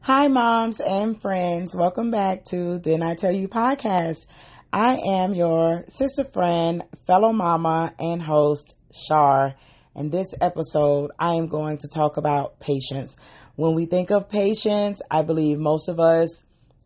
Hi, moms and friends. Welcome back to Didn't I Tell You podcast. I am your sister friend, fellow mama, and host, Char. In this episode, I am going to talk about patience. When we think of patience, I believe most of us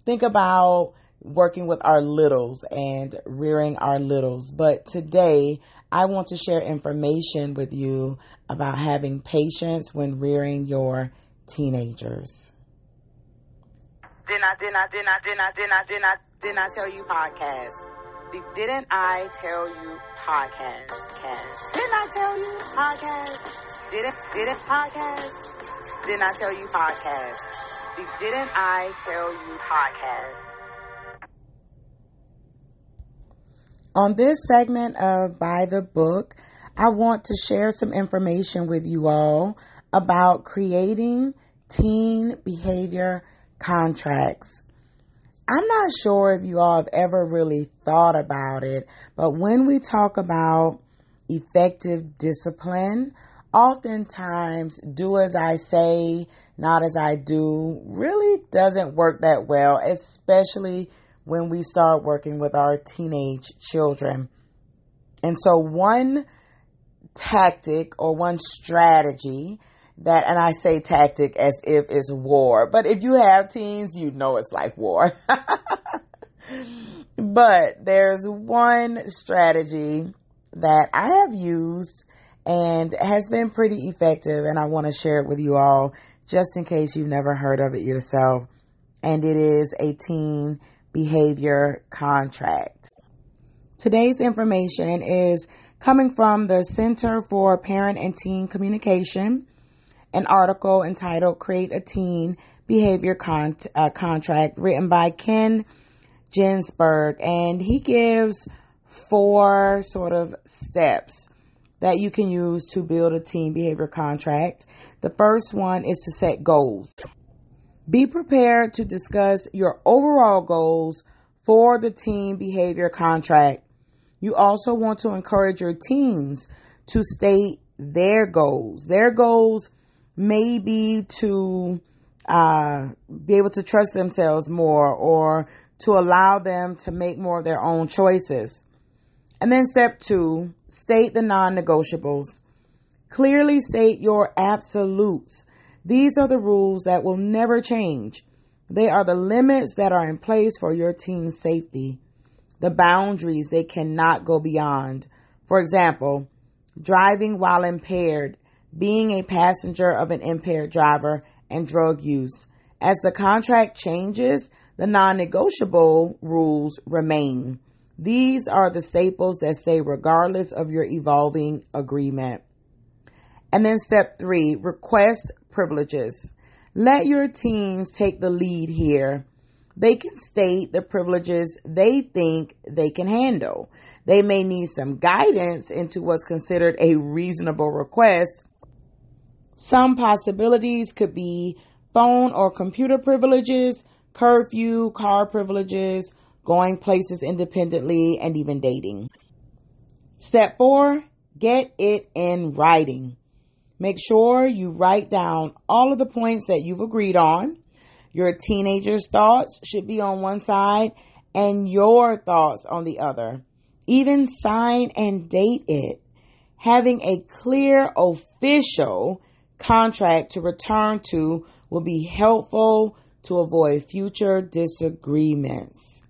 think about working with our littles and rearing our littles. But today, I want to share information with you about having patience when rearing your teenagers. Didn't I tell you podcast? The Didn't I Tell You podcast. Didn't I tell you podcast? Didn't podcast? Didn't I tell you podcast? The Didn't I Tell You podcast. On this segment of By the Book, I want to share some information with you all about creating teen behavior contracts. I'm not sure if you all have ever really thought about it, but when we talk about effective discipline, oftentimes do as I say, not as I do, really doesn't work that well, especially when we start working with our teenage children. And so one tactic or one strategy that, and I say tactic as if it's war, but if you have teens, you know it's like war. But there's one strategy that I have used and has been pretty effective, and I want to share it with you all just in case you've never heard of it yourself. And it is a teen behavior contract. Today's information is coming from the Center for Parent and Teen Communication, an article entitled Create a Teen Behavior Contract, written by Ken Ginsberg. And he gives 4 sort of steps that you can use to build a teen behavior contract. The first one is to set goals. Be prepared to discuss your overall goals for the teen behavior contract. You also want to encourage your teens to state their goals. Their goals may be to be able to trust themselves more or to allow them to make more of their own choices. And then step 2, state the non-negotiables. Clearly state your absolutes. These are the rules that will never change. They are the limits that are in place for your teen's safety. The boundaries they cannot go beyond. For example, driving while impaired, being a passenger of an impaired driver, and drug use. As the contract changes, the non-negotiable rules remain. These are the staples that stay regardless of your evolving agreement. And then step 3, request privileges. Let your teens take the lead here. They can state the privileges they think they can handle. They may need some guidance into what's considered a reasonable request. Some possibilities could be phone or computer privileges, curfew, car privileges, going places independently, and even dating. Step 4, get it in writing. Make sure you write down all of the points that you've agreed on. Your teenager's thoughts should be on one side and your thoughts on the other. Even sign and date it. Having a clear, official contract to return to will be helpful to avoid future disagreements.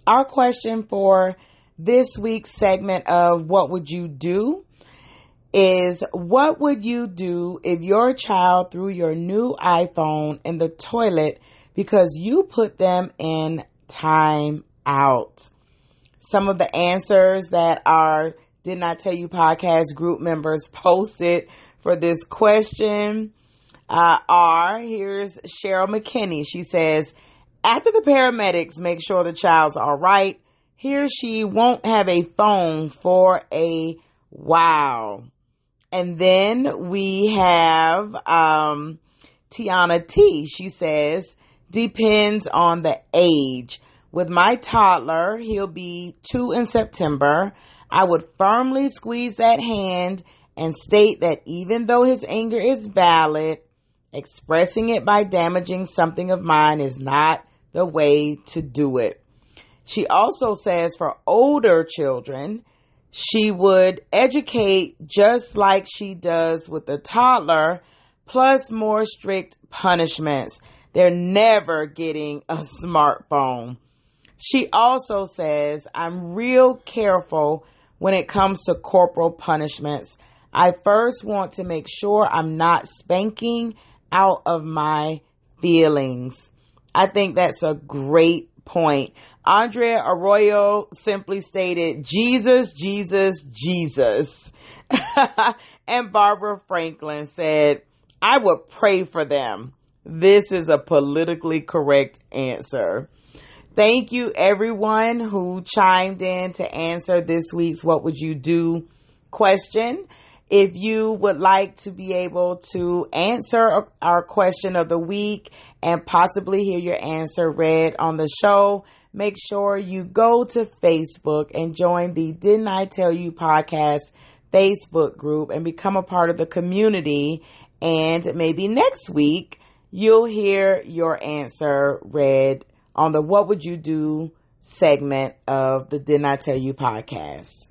Our question for this week's segment of What Would You Do is, what would you do if your child threw your new iPhone in the toilet because you put them in time out? Some of the answers that our Did Not Tell You podcast group members posted for this question here's Cheryl McKinney. She says, after the paramedics make sure the child's all right, he or she won't have a phone for a while. And then we have Tiana T. She says, depends on the age. With my toddler, he'll be 2 in September. I would firmly squeeze that hand and state that even though his anger is valid, expressing it by damaging something of mine is not the way to do it. She also says for older children, she would educate just like she does with the toddler, plus more strict punishments. They're never getting a smartphone. She also says, I'm real careful when it comes to corporal punishments. I first want to make sure I'm not spanking out of my feelings. I think that's a great point. Andrea Arroyo simply stated, Jesus, Jesus, Jesus. And Barbara Franklin said, I would pray for them. This is a politically correct answer. Thank you, everyone who chimed in to answer this week's What Would You Do question. If you would like to be able to answer our question of the week and possibly hear your answer read on the show, make sure you go to Facebook and join the Didn't I Tell You podcast Facebook group and become a part of the community. And maybe next week, you'll hear your answer read on the What Would You Do segment of the Didn't I Tell You podcast.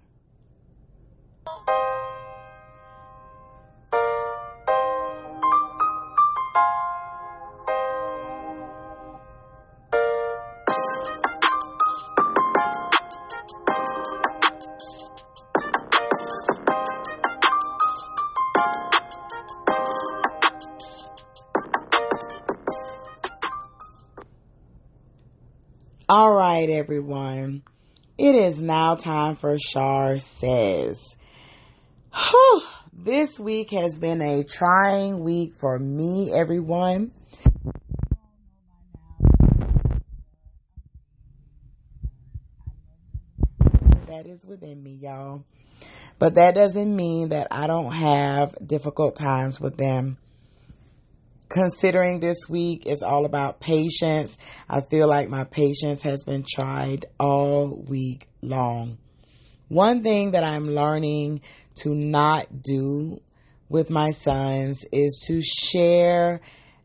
All right, everyone. It is now time for Char Says. Whew, this week has been a trying week for me, everyone. That is within me, y'all. But that doesn't mean that I don't have difficult times with them. Considering this week is all about patience, I feel like my patience has been tried all week long. One thing that I'm learning to not do with my sons is to share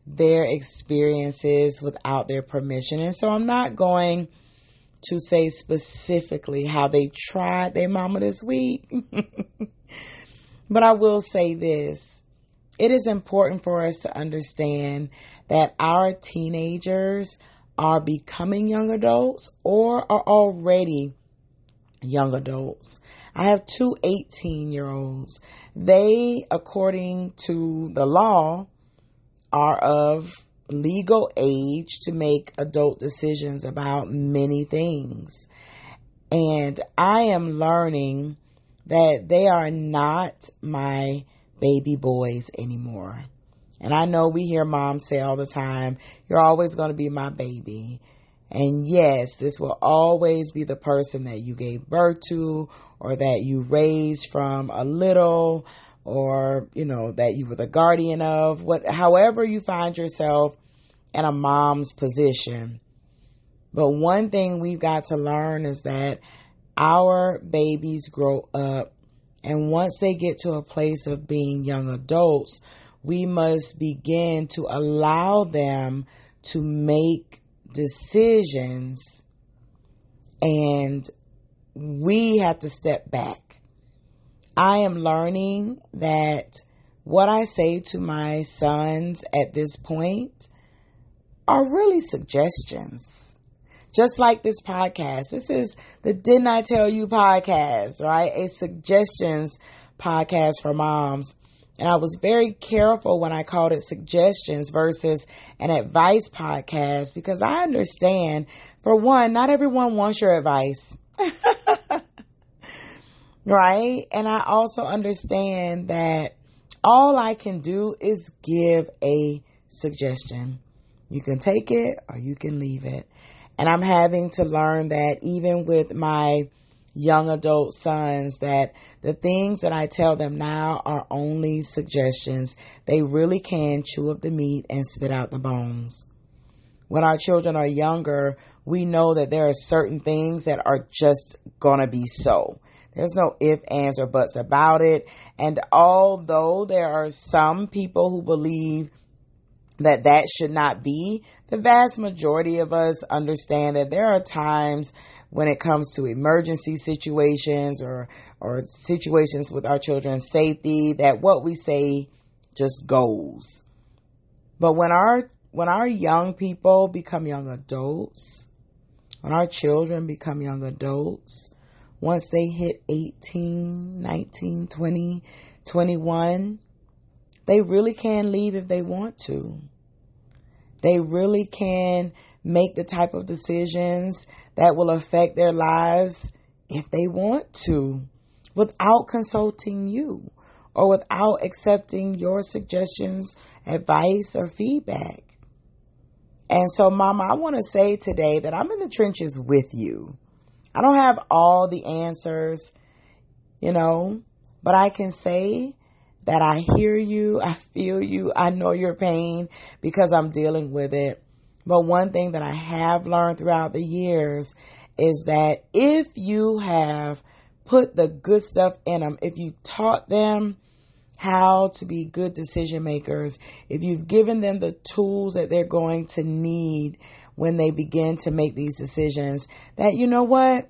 their experiences without their permission. And so I'm not going to say specifically how they tried their mama this week. But I will say this. It is important for us to understand that our teenagers are becoming young adults or are already young adults. I have two 18-year-olds. They, according to the law, are of legal age to make adult decisions about many things. And I am learning that they are not my baby boys anymore. And I know we hear moms say all the time, you're always going to be my baby. And yes, this will always be the person that you gave birth to or that you raised from a little or, that you were the guardian of, however you find yourself in a mom's position. But one thing we've got to learn is that our babies grow up. And once they get to a place of being young adults, we must begin to allow them to make decisions, and we have to step back. I am learning that what I say to my sons at this point are really suggestions. Just like this podcast. This is the Didn't I Tell You podcast, right? A suggestions podcast for moms. And I was very careful when I called it suggestions versus an advice podcast because I understand, for one, not everyone wants your advice. Right? And I also understand that all I can do is give a suggestion. You can take it or you can leave it. And I'm having to learn that even with my young adult sons that the things that I tell them now are only suggestions. They really can chew up the meat and spit out the bones. When our children are younger, we know that there are certain things that are just gonna be so. There's no ifs, ands, or buts about it. And although there are some people who believe that that should not be, the vast majority of us understand that there are times when it comes to emergency situations or situations with our children's safety that what we say just goes. But when our young people become young adults, when our children become young adults, once they hit 18, 19, 20, 21, they really can leave if they want to. They really can make the type of decisions that will affect their lives if they want to, without consulting you or without accepting your suggestions, advice, or feedback. And so, Mama, I want to say today that I'm in the trenches with you. I don't have all the answers, but I can say that I hear you, I feel you, I know your pain because I'm dealing with it. But one thing that I have learned throughout the years is that if you have put the good stuff in them, if you taught them how to be good decision makers, if you've given them the tools that they're going to need when they begin to make these decisions, that you know what?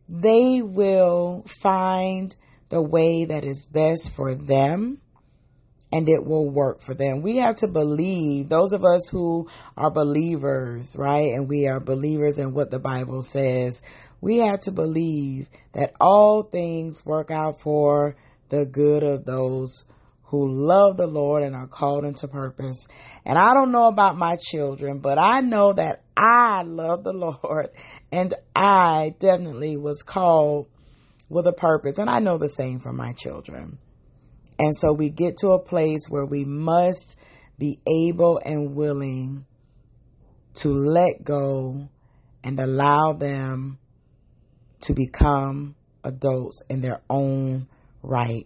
They will find the way that is best for them and it will work for them. We have to believe, those of us who are believers, right? And we are believers in what the Bible says. We have to believe that all things work out for the good of those who love the Lord and are called into purpose. And I don't know about my children, but I know that I love the Lord and I definitely was called with a purpose. And I know the same for my children. And so we get to a place where we must be able and willing to let go and allow them to become adults in their own right.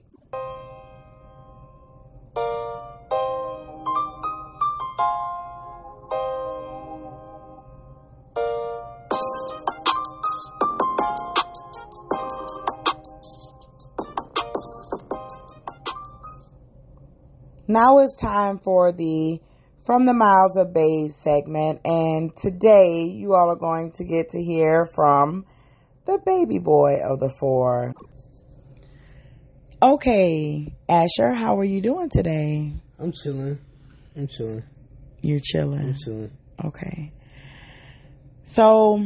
Now it's time for the From the Mouths of Babes segment. And today you all are going to get to hear from the baby boy of the four. Okay, Asher, how are you doing today? I'm chilling. You're chilling? I'm chilling. Okay. So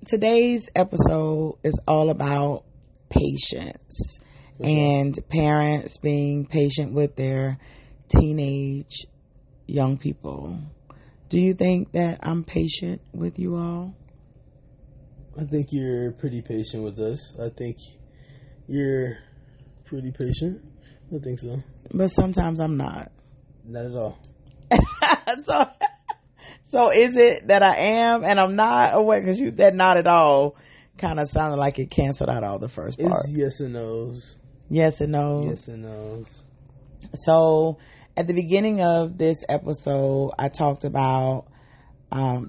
today's episode is all about patience and parents being patient with their teenage young people. Do you think that I'm patient with you all? I think you're pretty patient with us. I think you're pretty patient. I think so. But sometimes I'm not. Not at all. So is it that I am and I'm not, or what? Because that not at all kind of sounded like it canceled out all the first part. It's yes and no's. Yes and no's. Yes and no's. So at the beginning of this episode, I talked about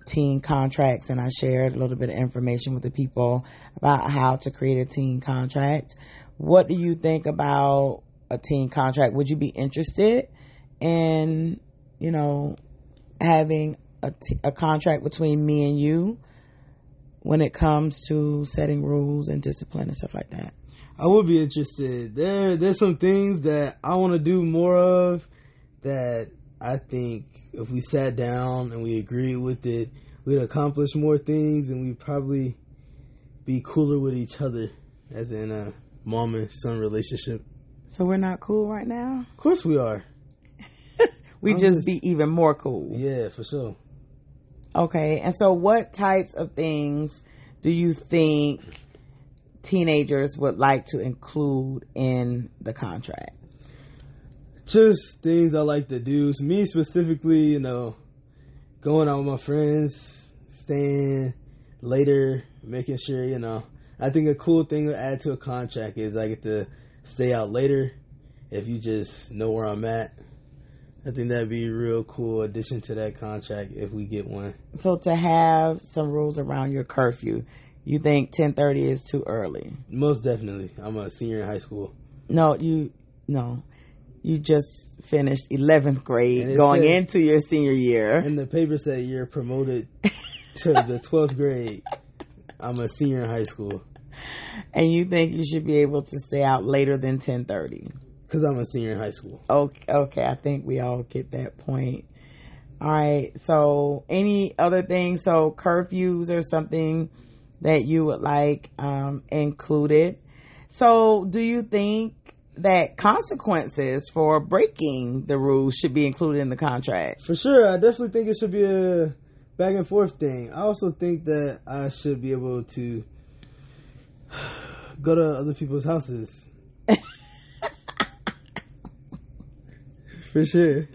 teen contracts, and I shared a little bit of information with the people about how to create a teen contract. What do you think about a teen contract? Would you be interested in, having a contract between me and you when it comes to setting rules and discipline and stuff like that? I would be interested. There's some things that I want to do more of that I think if we sat down and we agreed with it, we'd accomplish more things and we'd probably be cooler with each other, as in a mom and son relationship. So we're not cool right now? Of course we are. We just be even more cool. Yeah, for sure. Okay, and so what types of things do you think teenagers would like to include in the contract? Just things I like to do. Me specifically, going out with my friends, staying later, making sure, I think a cool thing to add to a contract is I get to stay out later if you just know where I'm at. I think that'd be a real cool addition to that contract if we get one. So to have some rules around your curfew, you think 10:30 is too early? Most definitely. I'm a senior in high school. No. You just finished 11th grade going into your senior year. And the paper said you're promoted to the 12th grade. I'm a senior in high school. And you think you should be able to stay out later than 10:30? Because I'm a senior in high school. Okay, I think we all get that point. All right, so any other things? So curfews or something that you would like included. So do you think that consequences for breaking the rules should be included in the contract? For sure. I definitely think it should be a back and forth thing. I also think that I should be able to go to other people's houses. For sure.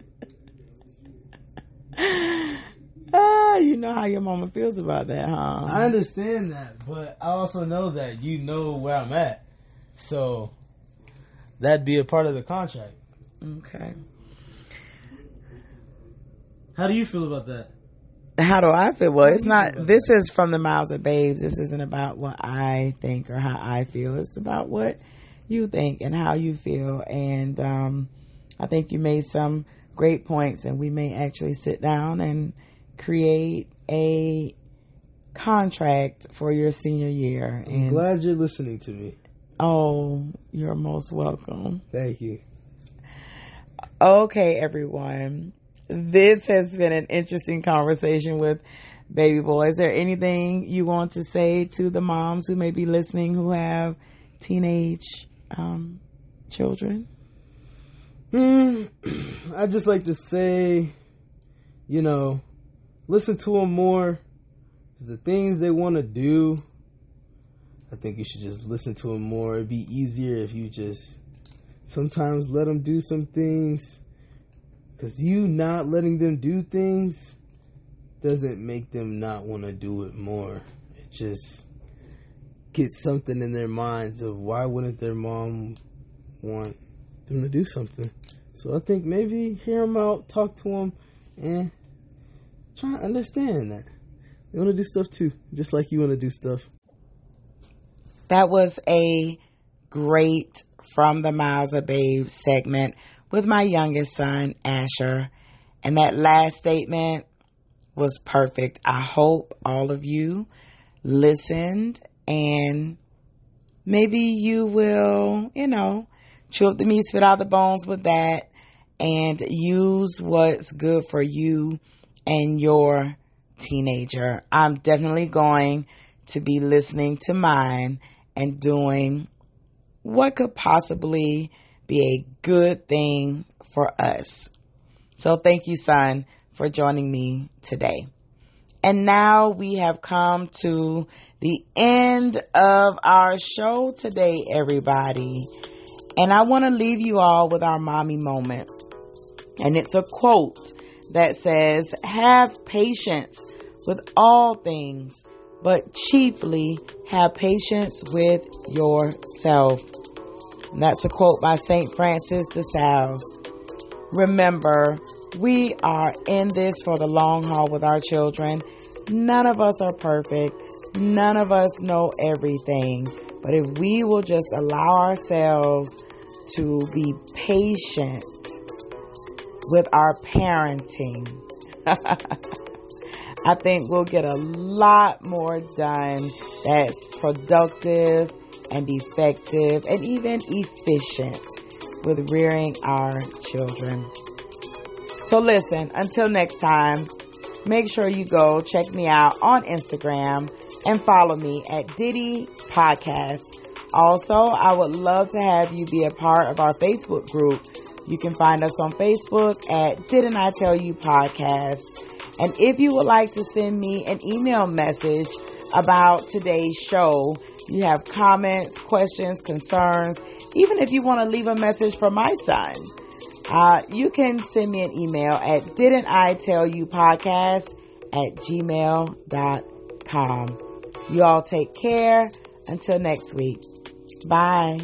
You know how your mama feels about that, huh? I understand that, but I also know that you know where I'm at. So that'd be a part of the contract. Okay. How do you feel about that? How do I feel? Well, it's not, this is from the Mouths of Babes. This isn't about what I think or how I feel. It's about what you think and how you feel. And I think you made some great points, and we may actually sit down and create a contract for your senior year. I'm glad you're listening to me. Oh, you're most welcome. Thank you. Okay, everyone. This has been an interesting conversation with Baby Boy. Is there anything you want to say to the moms who may be listening who have teenage children? I'd just like to say, listen to them more. The things they want to do, I think you should just listen to them more. It'd be easier if you just sometimes let them do some things. Because you not letting them do things doesn't make them not want to do it more. It just gets something in their minds of why wouldn't their mom want them to do something. So I think maybe hear them out, talk to them, and try to understand that they want to do stuff too, just like you want to do stuff. That was a great From the Mouths of Babes segment with my youngest son, Asher. And that last statement was perfect. I hope all of you listened, and maybe you will, chew up the meat, spit out the bones with that, and use what's good for you and your teenager. I'm definitely going to be listening to mine and doing what could possibly be a good thing for us. So thank you, son, for joining me today. And now we have come to the end of our show today, everybody. And I want to leave you all with our mommy moment. And it's a quote that says, "Have patience with all things, but chiefly have patience with yourself." And that's a quote by St. Francis de Sales. Remember, we are in this for the long haul with our children. None of us are perfect. None of us know everything. But if we will just allow ourselves to be patient with our parenting, I think we'll get a lot more done that's productive and effective and even efficient with rearing our children. So listen, until next time, make sure you go check me out on Instagram and follow me at Diddy Podcast. Also, I would love to have you be a part of our Facebook group. You can find us on Facebook at Didn't I Tell You Podcast. And if you would like to send me an email message about today's show, you have comments, questions, concerns, even if you want to leave a message for my son, you can send me an email at didn'titellyoupodcast@gmail.com. You all take care. Until next week. Bye.